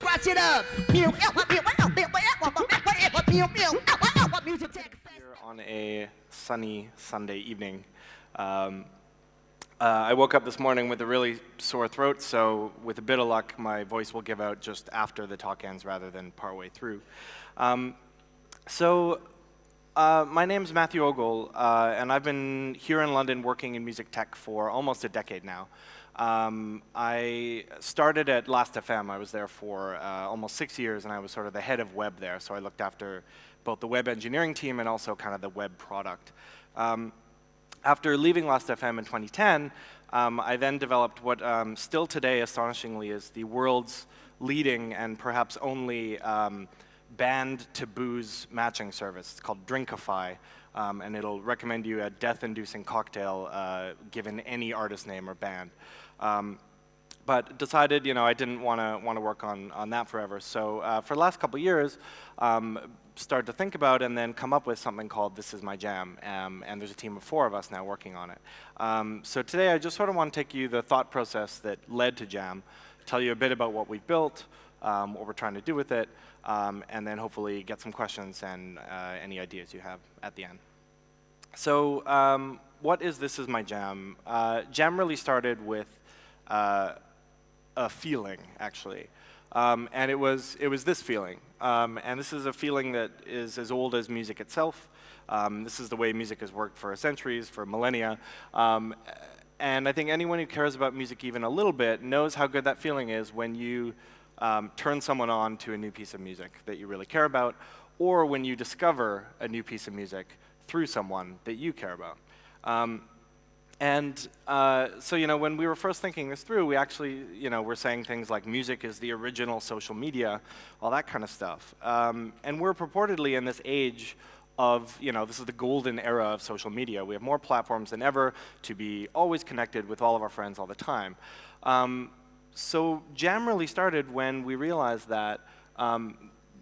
Scratch it up. Here on a sunny Sunday evening. I woke up this morning with a really sore throat, so with a bit of luck, my voice will give out just after the talk ends rather than partway through. My name's Matthew Ogle, and I've been here in London working in music tech for almost a decade now. I started at Last.fm. I was there for almost 6 years, and I was sort of the head of web there, so I looked after both the web engineering team and also kind of the web product. After leaving Last.fm in 2010, I then developed what still today, astonishingly, is the world's leading and perhaps only band-to-booze matching service. It's called Drinkify, and it'll recommend you a death-inducing cocktail given any artist name or band. But decided, I didn't want to work on that forever. So for the last couple of years, started to think about and then come up with something called This Is My Jam, and there's a team of 4 of us now working on it. So today I just sort of want to take you the thought process that led to Jam, tell you a bit about what we've built, what we're trying to do with it, and then hopefully get some questions and any ideas you have at the end. So what is This Is My Jam? Jam really started with a feeling, actually. And it was this feeling. And this is a feeling that is as old as music itself. This is the way music has worked for centuries, for millennia. And I think anyone who cares about music even a little bit knows how good that feeling is when you turn someone on to a new piece of music that you really care about, or when you discover a new piece of music through someone that you care about. So, when we were first thinking this through, we actually, were saying things like music is the original social media, all that kind of stuff. And we're purportedly in this age of, this is the golden era of social media. We have more platforms than ever to be always connected with all of our friends all the time. So Jam really started when we realized that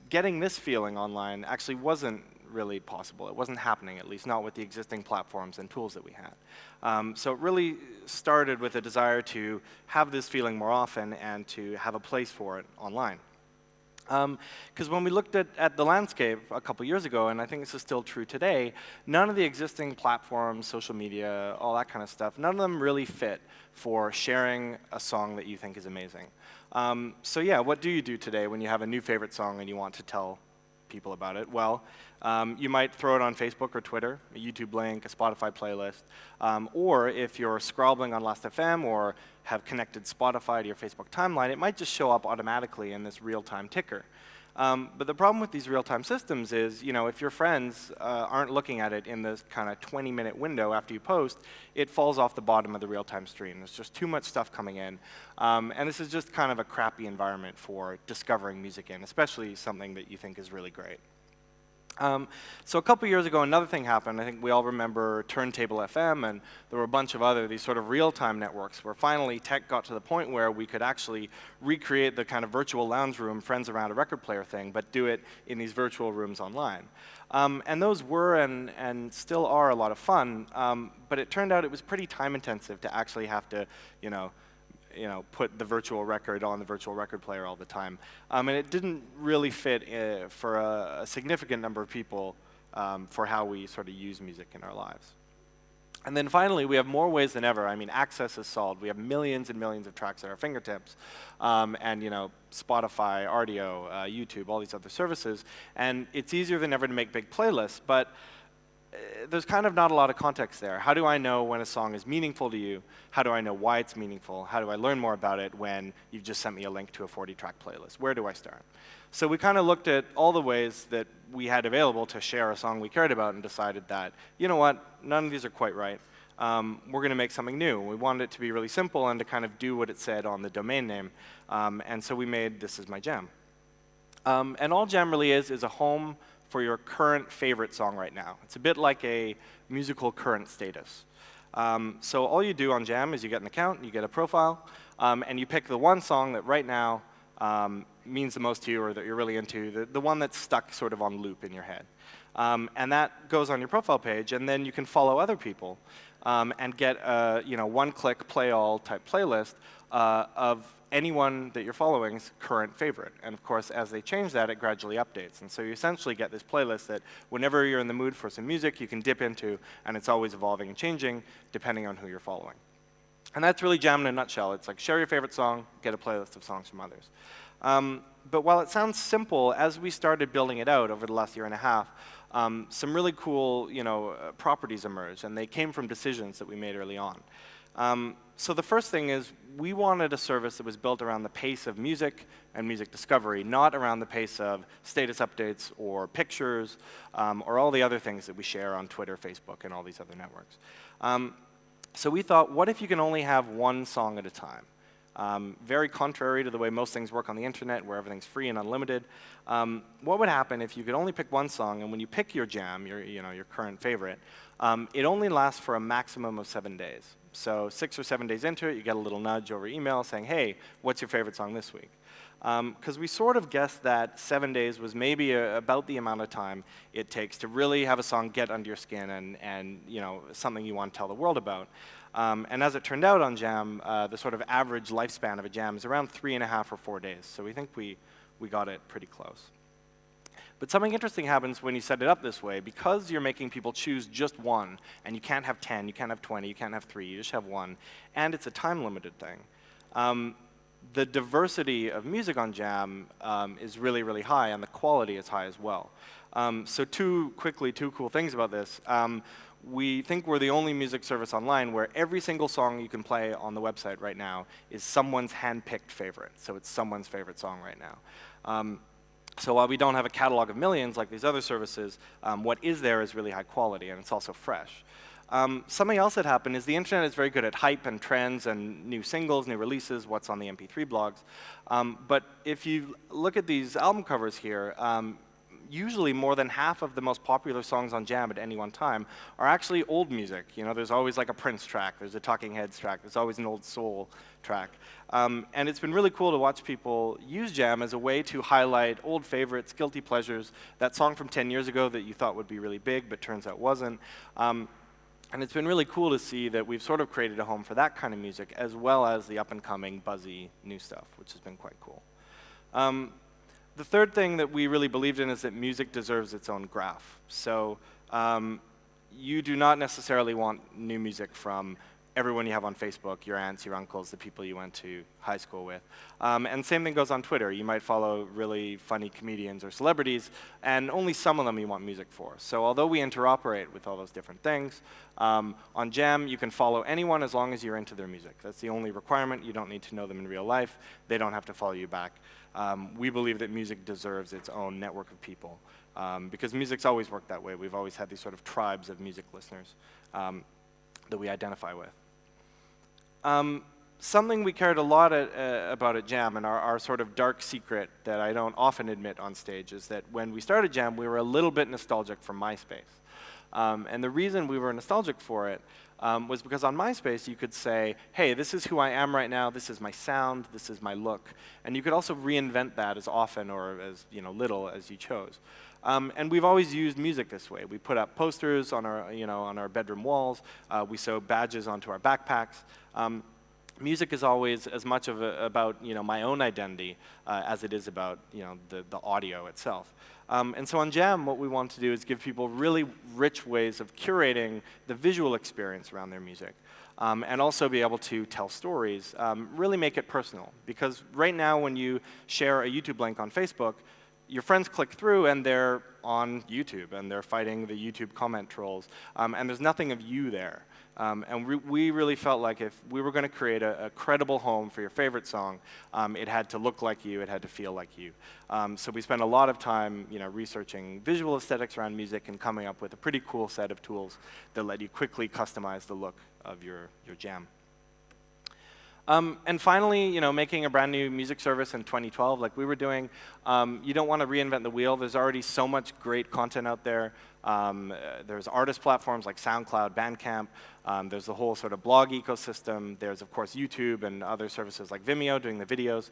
getting this feeling online actually wasn't really possible. It wasn't happening, at least not with the existing platforms and tools that we had. So it really started with a desire to have this feeling more often and to have a place for it online. Because when we looked at the landscape a couple years ago, and I think this is still true today, none of the existing platforms, social media, all that kind of stuff, none of them really fit for sharing a song that you think is amazing. So yeah, what do you do today when you have a new favorite song and you want to tell people about it? Well, you might throw it on Facebook or Twitter, a YouTube link, a Spotify playlist, or if you're scrolling on Last.fm or have connected Spotify to your Facebook timeline, it might just show up automatically in this real-time ticker. But the problem with these real-time systems is, if your friends aren't looking at it in this kind of 20-minute window after you post, it falls off the bottom of the real-time stream. There's just too much stuff coming in. And this is just kind of a crappy environment for discovering music in, especially something that you think is really great. So a couple years ago, another thing happened. I think we all remember Turntable FM, and there were a bunch of other, these sort of real-time networks, where finally tech got to the point where we could actually recreate the kind of virtual lounge room, friends around a record player thing, but do it in these virtual rooms online. And those were and still are a lot of fun, but it turned out it was pretty time-intensive to actually have to, put the virtual record on the virtual record player all the time. And it didn't really fit for a significant number of people for how we sort of use music in our lives. And then finally, we have more ways than ever. I mean, access is solved. We have millions and millions of tracks at our fingertips. And, Spotify, Rdio, YouTube, all these other services. And it's easier than ever to make big playlists, but there's kind of not a lot of context there. How do I know when a song is meaningful to you? How do I know why it's meaningful? How do I learn more about it when you've just sent me a link to a 40-track playlist? Where do I start? So we kind of looked at all the ways that we had available to share a song we cared about and decided that, none of these are quite right. We're going to make something new. We wanted it to be really simple and to kind of do what it said on the domain name. And so we made This Is My Jam. And all Jam really is a home for your current favorite song right now. It's a bit like a musical current status. So all you do on Jam is you get an account, you get a profile, and you pick the one song that right now means the most to you or that you're really into, the one that's stuck sort of on loop in your head. And that goes on your profile page, and then you can follow other people and get a one-click play-all type playlist of anyone that you're following's current favorite. And of course, as they change that, it gradually updates. And so you essentially get this playlist that whenever you're in the mood for some music, you can dip into, and it's always evolving and changing depending on who you're following. And that's really Jam in a nutshell. It's like share your favorite song, get a playlist of songs from others. But while it sounds simple, as we started building it out over the last year and a half, some really cool properties emerged, and they came from decisions that we made early on. So the first thing is we wanted a service that was built around the pace of music and music discovery, not around the pace of status updates or pictures or all the other things that we share on Twitter, Facebook, and all these other networks. So we thought, what if you can only have one song at a time? Very contrary to the way most things work on the internet, where everything's free and unlimited. What would happen if you could only pick one song, and when you pick your jam, your current favorite, it only lasts for a maximum of 7 days. So 6 or 7 days into it, you get a little nudge over email saying, hey, what's your favorite song this week? Because we sort of guessed that 7 days was maybe about the amount of time it takes to really have a song get under your skin and something you want to tell the world about. And as it turned out on Jam, the sort of average lifespan of a jam is around 3.5 or 4 days. So we think we got it pretty close. But something interesting happens when you set it up this way. Because you're making people choose just one, and you can't have 10, you can't have 20, you can't have 3, you just have one, and it's a time-limited thing. The diversity of music on Jam is really, really high, and the quality is high as well. So two cool things about this. We think we're the only music service online where every single song you can play on the website right now is someone's hand-picked favorite. So it's someone's favorite song right now. So while we don't have a catalog of millions like these other services, what is there is really high quality, and it's also fresh. Something else that happened is the internet is very good at hype and trends and new singles, new releases, what's on the MP3 blogs. But if you look at these album covers here, usually more than half of the most popular songs on Jam at any one time are actually old music. There's always like a Prince track, there's a Talking Heads track, there's always an old soul track. And it's been really cool to watch people use Jam as a way to highlight old favorites, guilty pleasures, that song from 10 years ago that you thought would be really big but turns out wasn't. And it's been really cool to see that we've sort of created a home for that kind of music as well as the up-and-coming, buzzy new stuff, which has been quite cool. The third thing that we really believed in is that music deserves its own graph. So you do not necessarily want new music from everyone you have on Facebook, your aunts, your uncles, the people you went to high school with. And same thing goes on Twitter. You might follow really funny comedians or celebrities, and only some of them you want music for. So although we interoperate with all those different things, on Jam you can follow anyone as long as you're into their music. That's the only requirement. You don't need to know them in real life. They don't have to follow you back. We believe that music deserves its own network of people, because music's always worked that way. We've always had these sort of tribes of music listeners that we identify with. Something we cared a lot about at Jam, and our sort of dark secret that I don't often admit on stage, is that when we started Jam, we were a little bit nostalgic for MySpace. And the reason we were nostalgic for it was because on MySpace you could say, hey, this is who I am right now, this is my sound, this is my look. And you could also reinvent that as often or as little as you chose. And we've always used music this way. We put up posters on our bedroom walls. We sew badges onto our backpacks. Music is always as much about my own identity as it is about the audio itself. And so on Jam, what we want to do is give people really rich ways of curating the visual experience around their music, and also be able to tell stories, really make it personal. Because right now, when you share a YouTube link on Facebook, your friends click through and they're on YouTube and they're fighting the YouTube comment trolls, and there's nothing of you there. And we really felt like if we were going to create a credible home for your favorite song, it had to look like you, it had to feel like you. So we spent a lot of time researching visual aesthetics around music and coming up with a pretty cool set of tools that let you quickly customize the look of your jam. And finally, making a brand new music service in 2012 like we were doing, you don't want to reinvent the wheel. There's already so much great content out there. There's artist platforms like SoundCloud, Bandcamp. There's the whole sort of blog ecosystem. There's, of course, YouTube and other services like Vimeo doing the videos.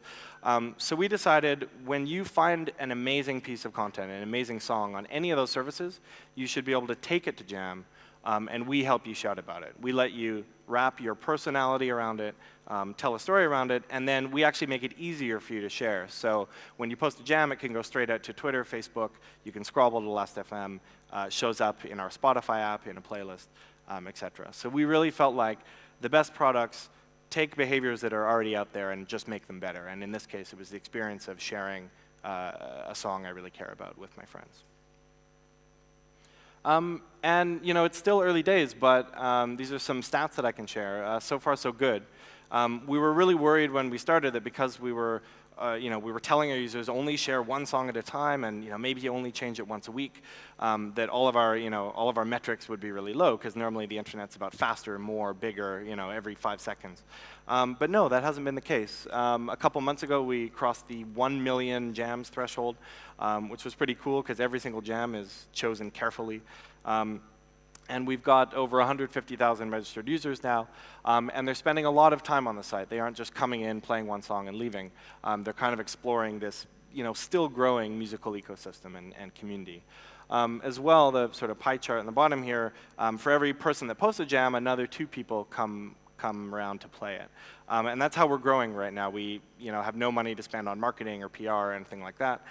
So we decided when you find an amazing piece of content, an amazing song on any of those services, you should be able to take it to Jam, and we help you shout about it. We let you wrap your personality around it, tell a story around it, and then we actually make it easier for you to share. So when you post a jam, it can go straight out to Twitter, Facebook. You can scrobble to Last.fm. It shows up in our Spotify app, in a playlist, etc. So we really felt like the best products take behaviors that are already out there and just make them better. And in this case, it was the experience of sharing a song I really care about with my friends. And you know, it's still early days, but these are some stats that I can share. So far, so good. We were really worried when we started that because we were telling our users only share one song at a time, and maybe only change it once a week, that all of our metrics would be really low, because normally the internet's about faster, more, bigger, every 5 seconds. But no, that hasn't been the case. A couple months ago, we crossed the 1 million jams threshold, which was pretty cool, because every single jam is chosen carefully. And we've got over 150,000 registered users now, and they're spending a lot of time on the site. They aren't just coming in, playing one song, and leaving. They're kind of exploring this, still growing musical ecosystem and community. As well, the sort of pie chart on the bottom here, for every person that posts a jam, another 2 people come around to play it. And that's how we're growing right now. We have no money to spend on marketing or PR or anything like that.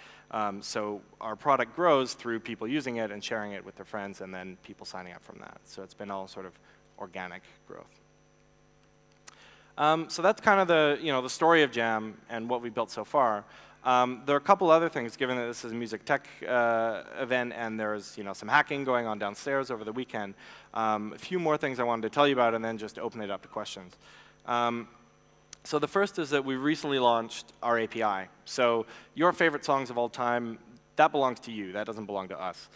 So our product grows through people using it and sharing it with their friends, and then people signing up from that. So it's been all sort of organic growth. So that's kind of the story of Jam and what we built so far. There are a couple other things, given that this is a music tech event and there's some hacking going on downstairs over the weekend. A few more things I wanted to tell you about, and then just open it up to questions. So the first is that we recently launched our API. So your favorite songs of all time, that belongs to you. That doesn't belong to us.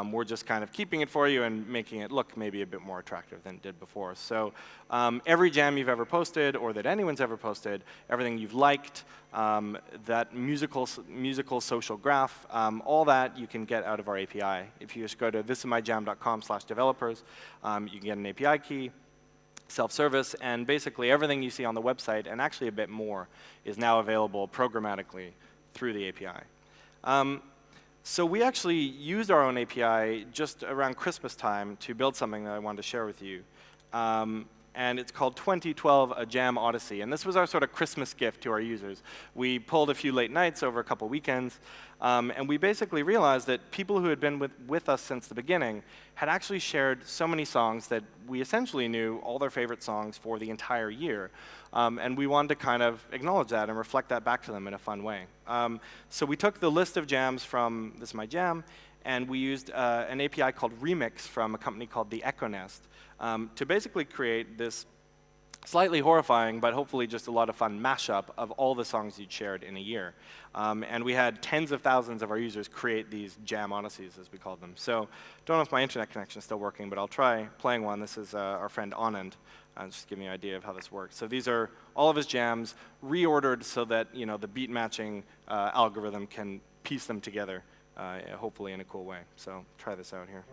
We're just kind of keeping it for you and making it look maybe a bit more attractive than it did before. So every jam you've ever posted, or that anyone's ever posted, everything you've liked, that musical social graph, all that you can get out of our API. If you just go to thisismyjam.com/developers, you can get an API key, self-service, and basically everything you see on the website, and actually a bit more, is now available programmatically through the API. So we actually used our own API just around Christmas time to build something that I wanted to share with you. And it's called 2012 A Jam Odyssey. And this was our sort of Christmas gift to our users. We pulled a few late nights over a couple weekends, and we basically realized that people who had been with us since the beginning had actually shared so many songs that we essentially knew all their favorite songs for the entire year. And we wanted to kind of acknowledge that and reflect that back to them in a fun way. So we took the list of jams from This Is My Jam, and we used an API called Remix from a company called the Echo Nest to basically create this slightly horrifying, but hopefully just a lot of fun mashup of all the songs you'd shared in a year. And we had tens of thousands of our users create these jam odysseys, as we called them. So don't know if my internet connection is still working, but I'll try playing one. This is our friend Anand. Just give me an idea of how this works. So these are all of his jams reordered so that the beat matching algorithm can piece them together, hopefully in a cool way. So try this out here.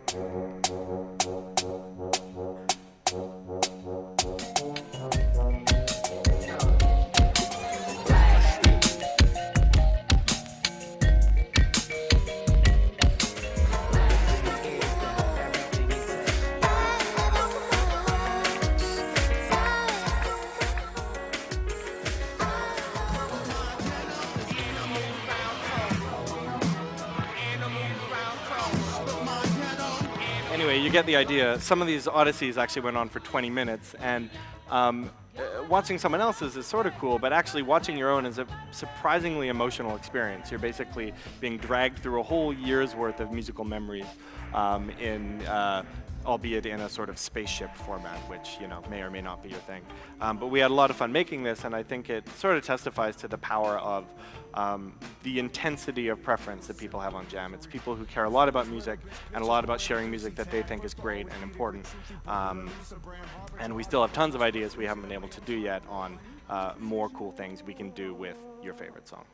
Anyway, you get the idea. Some of these odysseys actually went on for 20 minutes, and watching someone else's is sort of cool, but actually watching your own is a surprisingly emotional experience. You're basically being dragged through a whole year's worth of musical memories, albeit in a sort of spaceship format, which may or may not be your thing. But we had a lot of fun making this, and I think it sort of testifies to the power of the intensity of preference that people have on Jam. It's people who care a lot about music and a lot about sharing music that they think is great and important. And we still have tons of ideas we haven't been able to do yet on more cool things we can do with your favorite song.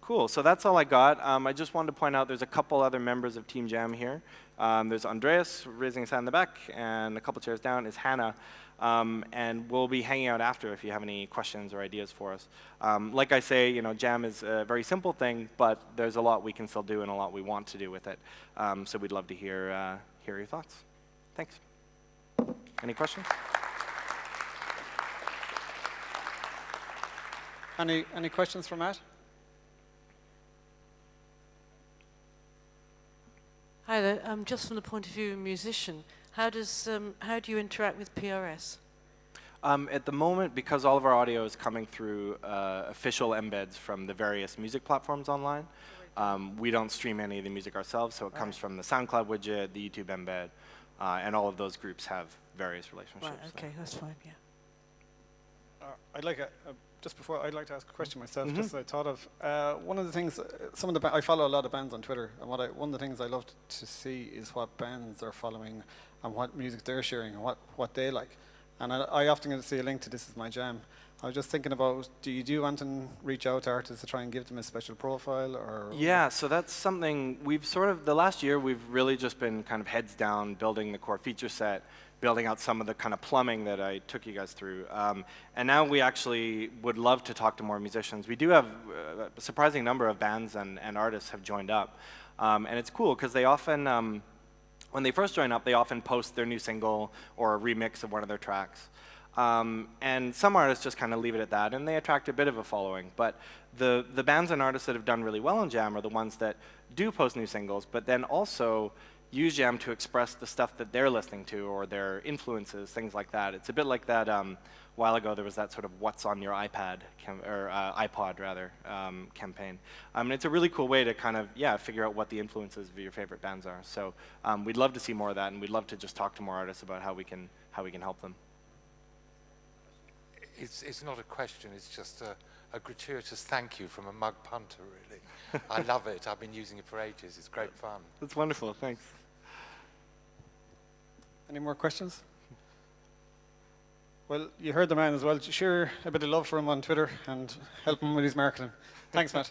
Cool, so that's all I got. I just wanted to point out there's a couple other members of Team Jam here. There's Andreas raising his hand in the back, and a couple chairs down is Hannah. And we'll be hanging out after if you have any questions or ideas for us. Like I say, Jam is a very simple thing, but there's a lot we can still do and a lot we want to do with it. So we'd love to hear your thoughts. Thanks. Any questions? Any questions for Matt? Hi there. Just from the point of view of a musician, how do you interact with PRS? At the moment, because all of our audio is coming through official embeds from the various music platforms online, we don't stream any of the music ourselves, so it comes from the SoundCloud widget, the YouTube embed, and all of those groups have various relationships. Right, okay, that's fine, yeah. I'd like I'd like to ask a question myself, just as I thought of. One of the things, I follow a lot of bands on Twitter, and one of the things I love to see is what bands are following and what music they're sharing and what they like. And I often get to see a link to This Is My Jam. I was just thinking about, do you do want to reach out to artists to try and give them a special profile, or? Yeah, so that's something we've the last year we've really just been kind of heads down building the core feature set, building out some of the kind of plumbing that I took you guys through. And now we actually would love to talk to more musicians. We do have a surprising number of bands and artists have joined up. And it's cool because they often, when they first join up, they often post their new single or a remix of one of their tracks. And some artists just kind of leave it at that, and they attract a bit of a following. But the bands and artists that have done really well on Jam are the ones that do post new singles, but then also use Jam to express the stuff that they're listening to or their influences, things like that. It's a bit like that, a while ago there was that sort of what's on your iPad, or iPod rather, campaign. And it's a really cool way to kind of, figure out what the influences of your favorite bands are. So we'd love to see more of that, and we'd love to just talk to more artists about how we can help them. It's not a question, it's just a gratuitous thank you from a mug punter, really. I love it. I've been using it for ages. It's great fun. That's wonderful. Thanks. Any more questions? Well, you heard the man as well. Share a bit of love for him on Twitter and help him with his marketing. Thanks, Matt.